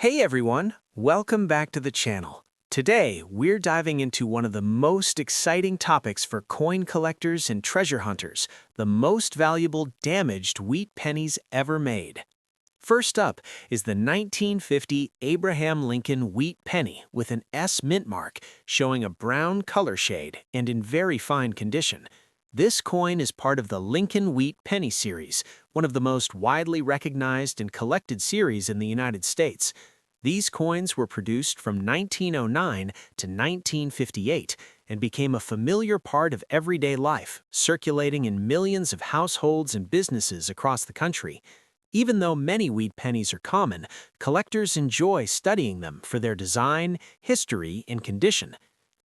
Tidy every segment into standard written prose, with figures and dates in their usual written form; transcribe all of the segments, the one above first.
Hey everyone, welcome back to the channel. Today, we're diving into one of the most exciting topics for coin collectors and treasure hunters, the most valuable damaged wheat pennies ever made. First up is the 1950 Abraham Lincoln wheat penny with an S mint mark showing a brown color shade and in very fine condition. This coin is part of the Lincoln Wheat Penny series, one of the most widely recognized and collected series in the United States. These coins were produced from 1909 to 1958 and became a familiar part of everyday life, circulating in millions of households and businesses across the country. Even though many wheat pennies are common, collectors enjoy studying them for their design, history, and condition.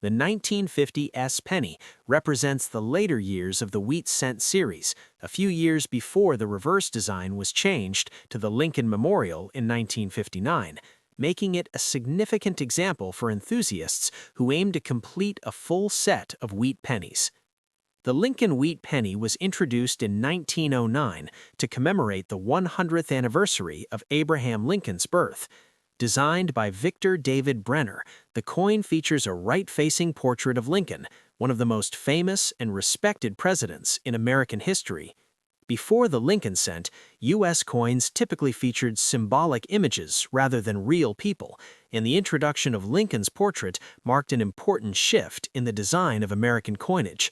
The 1950 S penny represents the later years of the wheat cent series, a few years before the reverse design was changed to the Lincoln Memorial in 1959, making it a significant example for enthusiasts who aim to complete a full set of wheat pennies. The Lincoln Wheat Penny was introduced in 1909 to commemorate the 100th anniversary of Abraham Lincoln's birth. Designed by Victor David Brenner, the coin features a right-facing portrait of Lincoln, one of the most famous and respected presidents in American history. Before the Lincoln cent, U.S. coins typically featured symbolic images rather than real people, and the introduction of Lincoln's portrait marked an important shift in the design of American coinage.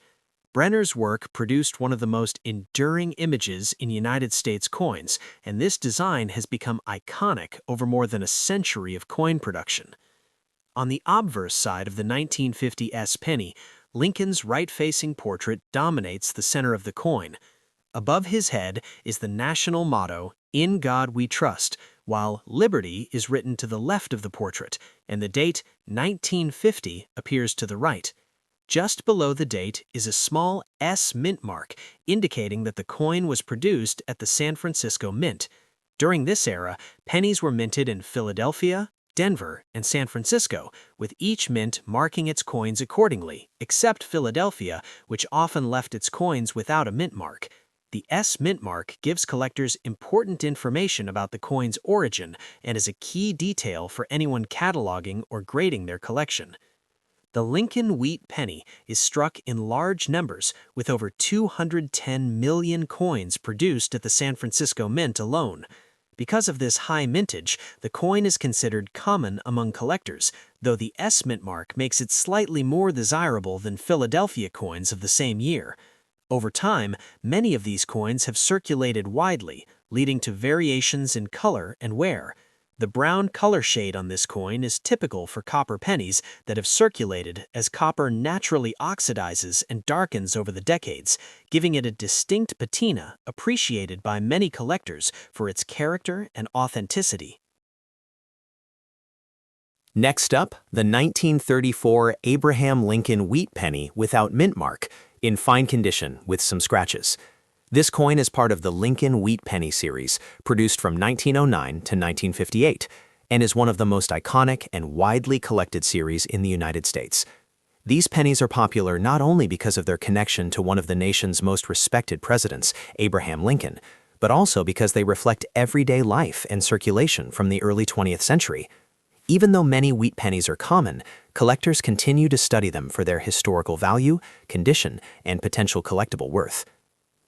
Brenner's work produced one of the most enduring images in United States coins, and this design has become iconic over more than a century of coin production. On the obverse side of the 1950 S penny, Lincoln's right-facing portrait dominates the center of the coin. Above his head is the national motto, "In God We Trust," while "Liberty" is written to the left of the portrait, and the date 1950 appears to the right. Just below the date is a small S mint mark, indicating that the coin was produced at the San Francisco Mint. During this era, pennies were minted in Philadelphia, Denver, and San Francisco, with each mint marking its coins accordingly, except Philadelphia, which often left its coins without a mint mark. The S mint mark gives collectors important information about the coin's origin and is a key detail for anyone cataloging or grading their collection. The Lincoln Wheat Penny is struck in large numbers, with over 210 million coins produced at the San Francisco Mint alone. Because of this high mintage, the coin is considered common among collectors, though the S mint mark makes it slightly more desirable than Philadelphia coins of the same year. Over time, many of these coins have circulated widely, leading to variations in color and wear. The brown color shade on this coin is typical for copper pennies that have circulated, as copper naturally oxidizes and darkens over the decades, giving it a distinct patina appreciated by many collectors for its character and authenticity. Next up, the 1934 Abraham Lincoln wheat penny without mint mark, in fine condition with some scratches. This coin is part of the Lincoln Wheat Penny series, produced from 1909 to 1958, and is one of the most iconic and widely collected series in the United States. These pennies are popular not only because of their connection to one of the nation's most respected presidents, Abraham Lincoln, but also because they reflect everyday life and circulation from the early 20th century. Even though many wheat pennies are common, collectors continue to study them for their historical value, condition, and potential collectible worth.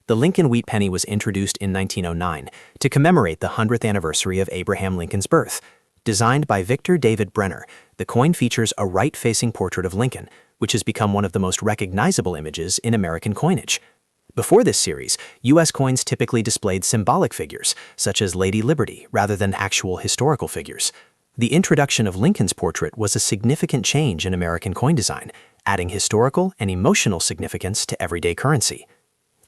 The Lincoln Wheat Penny was introduced in 1909 to commemorate the 100th anniversary of Abraham Lincoln's birth. Designed by Victor David Brenner, the coin features a right-facing portrait of Lincoln, which has become one of the most recognizable images in American coinage. Before this series, U.S. coins typically displayed symbolic figures, such as Lady Liberty, rather than actual historical figures. The introduction of Lincoln's portrait was a significant change in American coin design, adding historical and emotional significance to everyday currency.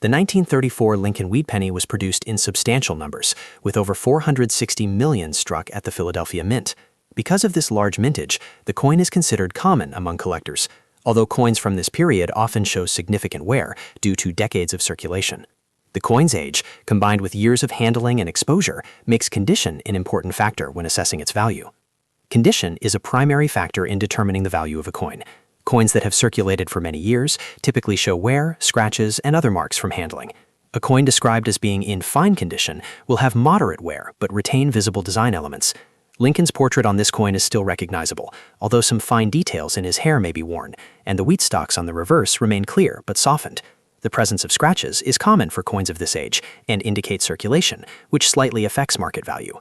The 1934 Lincoln Wheat Penny was produced in substantial numbers, with over 460 million struck at the Philadelphia Mint. Because of this large mintage, the coin is considered common among collectors, although coins from this period often show significant wear due to decades of circulation. The coin's age, combined with years of handling and exposure, makes condition an important factor when assessing its value. Condition is a primary factor in determining the value of a coin. Coins that have circulated for many years typically show wear, scratches, and other marks from handling. A coin described as being in fine condition will have moderate wear but retain visible design elements. Lincoln's portrait on this coin is still recognizable, although some fine details in his hair may be worn, and the wheat stalks on the reverse remain clear but softened. The presence of scratches is common for coins of this age and indicates circulation, which slightly affects market value.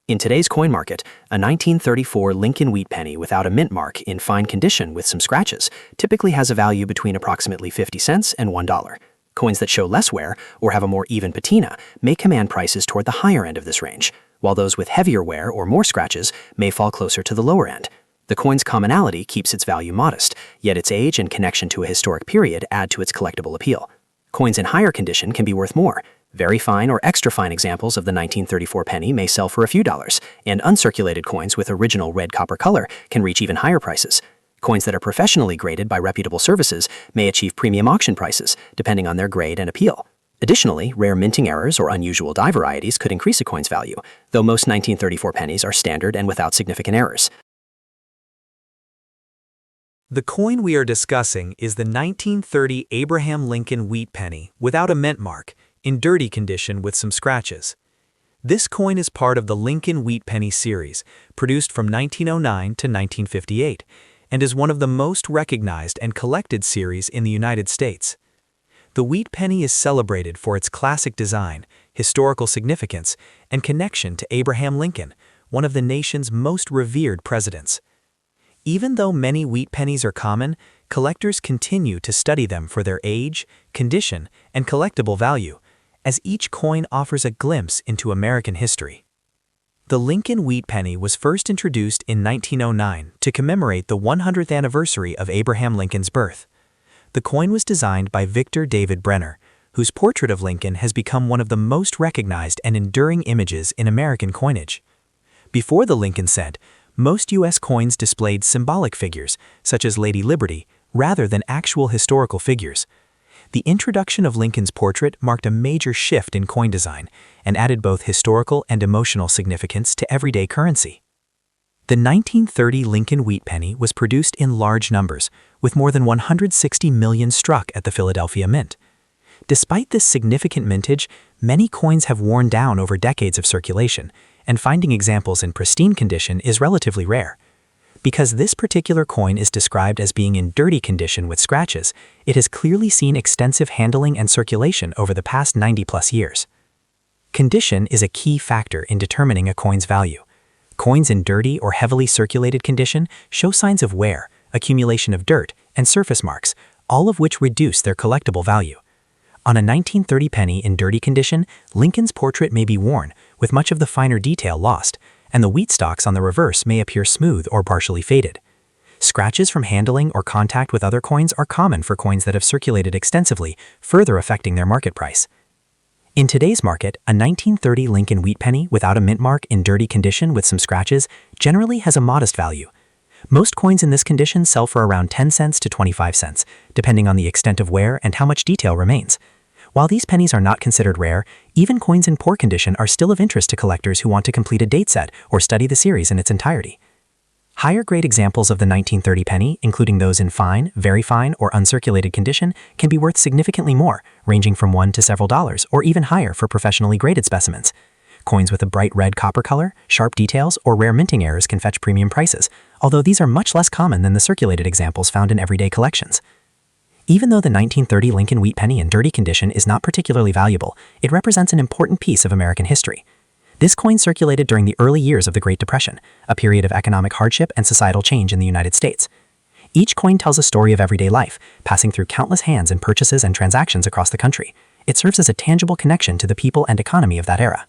In today's coin market, a 1934 Lincoln wheat penny without a mint mark in fine condition with some scratches typically has a value between approximately 50 cents and $1. Coins that show less wear or have a more even patina may command prices toward the higher end of this range, while those with heavier wear or more scratches may fall closer to the lower end. The coin's commonality keeps its value modest, yet its age and connection to a historic period add to its collectible appeal. Coins in higher condition can be worth more. Very fine or extra fine examples of the 1934 penny may sell for a few dollars, and uncirculated coins with original red copper color can reach even higher prices. Coins that are professionally graded by reputable services may achieve premium auction prices, depending on their grade and appeal. Additionally, rare minting errors or unusual die varieties could increase a coin's value, though most 1934 pennies are standard and without significant errors. The coin we are discussing is the 1930 Abraham Lincoln wheat penny without a mint mark, in dirty condition with some scratches. This coin is part of the Lincoln wheat penny series, produced from 1909 to 1958, and is one of the most recognized and collected series in the United States. The wheat penny is celebrated for its classic design, historical significance, and connection to Abraham Lincoln, one of the nation's most revered presidents. Even though many wheat pennies are common, collectors continue to study them for their age, condition, and collectible value, as each coin offers a glimpse into American history. The Lincoln wheat penny was first introduced in 1909 to commemorate the 100th anniversary of Abraham Lincoln's birth. The coin was designed by Victor David Brenner, whose portrait of Lincoln has become one of the most recognized and enduring images in American coinage. Before the Lincoln cent, most U.S. coins displayed symbolic figures, such as Lady Liberty, rather than actual historical figures. The introduction of Lincoln's portrait marked a major shift in coin design and added both historical and emotional significance to everyday currency. The 1930 Lincoln wheat penny was produced in large numbers, with more than 160 million struck at the Philadelphia Mint. Despite this significant mintage, many coins have worn down over decades of circulation, and finding examples in pristine condition is relatively rare. Because this particular coin is described as being in dirty condition with scratches, it has clearly seen extensive handling and circulation over the past 90+ years. Condition is a key factor in determining a coin's value. Coins in dirty or heavily circulated condition show signs of wear, accumulation of dirt, and surface marks, all of which reduce their collectible value. On a 1930 penny in dirty condition, Lincoln's portrait may be worn, with much of the finer detail lost, and the wheat stalks on the reverse may appear smooth or partially faded. Scratches from handling or contact with other coins are common for coins that have circulated extensively, further affecting their market price. In today's market, a 1930 Lincoln wheat penny without a mint mark in dirty condition with some scratches generally has a modest value. Most coins in this condition sell for around 10 cents to 25 cents, depending on the extent of wear and how much detail remains. While these pennies are not considered rare, even coins in poor condition are still of interest to collectors who want to complete a date set or study the series in its entirety. Higher-grade examples of the 1930 penny, including those in fine, very fine, or uncirculated condition, can be worth significantly more, ranging from $1 to several dollars, or even higher for professionally graded specimens. Coins with a bright red copper color, sharp details, or rare minting errors can fetch premium prices, although these are much less common than the circulated examples found in everyday collections. Even though the 1930 Lincoln wheat penny in dirty condition is not particularly valuable, it represents an important piece of American history. This coin circulated during the early years of the Great Depression, a period of economic hardship and societal change in the United States. Each coin tells a story of everyday life, passing through countless hands in purchases and transactions across the country. It serves as a tangible connection to the people and economy of that era.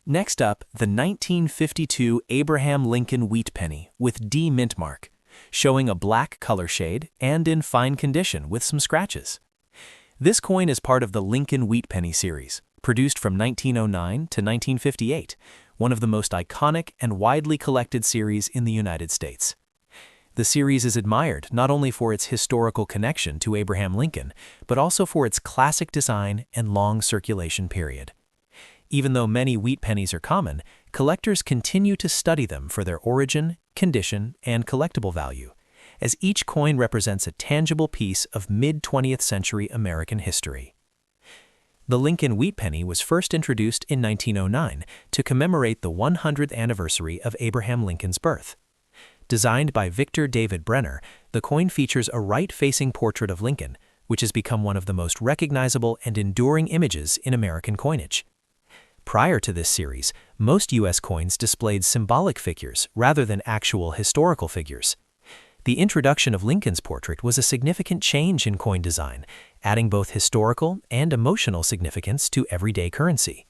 Next up, the 1952 Abraham Lincoln wheat penny with D mint mark, showing a black color shade and in fine condition with some scratches. This coin is part of the Lincoln wheat penny series, produced from 1909 to 1958, one of the most iconic and widely collected series in the United States. The series is admired not only for its historical connection to Abraham Lincoln, but also for its classic design and long circulation period. Even though many wheat pennies are common, collectors continue to study them for their origin, condition, and collectible value, as each coin represents a tangible piece of mid-20th century American history. The Lincoln wheat penny was first introduced in 1909 to commemorate the 100th anniversary of Abraham Lincoln's birth. Designed by Victor David Brenner, the coin features a right-facing portrait of Lincoln, which has become one of the most recognizable and enduring images in American coinage. Prior to this series, most U.S. coins displayed symbolic figures rather than actual historical figures. The introduction of Lincoln's portrait was a significant change in coin design, adding both historical and emotional significance to everyday currency.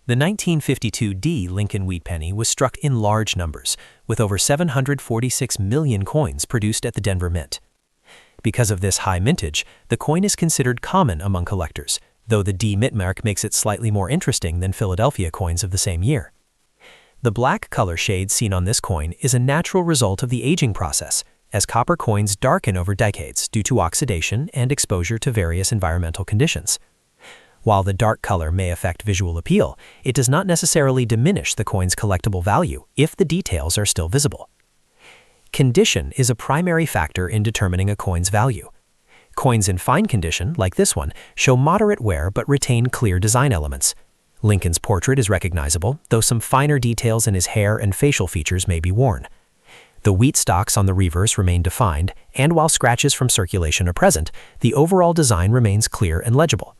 The 1952 D Lincoln wheat penny was struck in large numbers, with over 746 million coins produced at the Denver Mint. Because of this high mintage, the coin is considered common among collectors, though the D mint mark makes it slightly more interesting than Philadelphia coins of the same year. The black color shade seen on this coin is a natural result of the aging process, as copper coins darken over decades due to oxidation and exposure to various environmental conditions. While the dark color may affect visual appeal, it does not necessarily diminish the coin's collectible value if the details are still visible. Condition is a primary factor in determining a coin's value. Coins in fine condition, like this one, show moderate wear but retain clear design elements. Lincoln's portrait is recognizable, though some finer details in his hair and facial features may be worn. The wheat stalks on the reverse remain defined, and while scratches from circulation are present, the overall design remains clear and legible.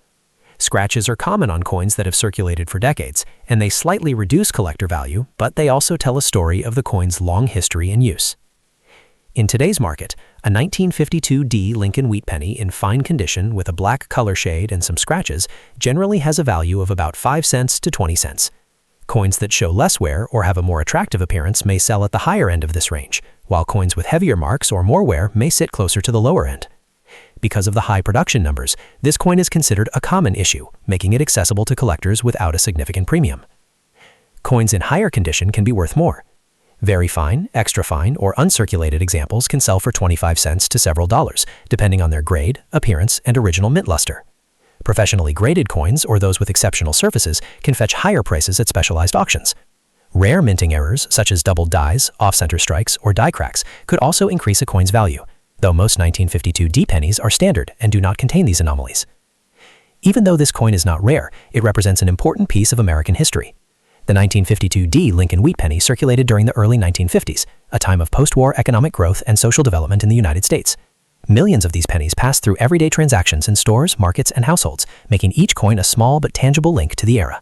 Scratches are common on coins that have circulated for decades, and they slightly reduce collector value, but they also tell a story of the coin's long history and use. In today's market, a 1952 D Lincoln wheat penny in fine condition with a black color shade and some scratches generally has a value of about 5 cents to 20 cents. Coins that show less wear or have a more attractive appearance may sell at the higher end of this range, while coins with heavier marks or more wear may sit closer to the lower end. Because of the high production numbers, this coin is considered a common issue, making it accessible to collectors without a significant premium. Coins in higher condition can be worth more. Very fine, extra fine, or uncirculated examples can sell for 25 cents to several dollars, depending on their grade, appearance, and original mint luster. Professionally graded coins, or those with exceptional surfaces, can fetch higher prices at specialized auctions. Rare minting errors, such as doubled dies, off-center strikes, or die cracks, could also increase a coin's value, though most 1952 D pennies are standard and do not contain these anomalies. Even though this coin is not rare, it represents an important piece of American history. The 1952 D Lincoln wheat penny circulated during the early 1950s, a time of post-war economic growth and social development in the United States. Millions of these pennies passed through everyday transactions in stores, markets, and households, making each coin a small but tangible link to the era.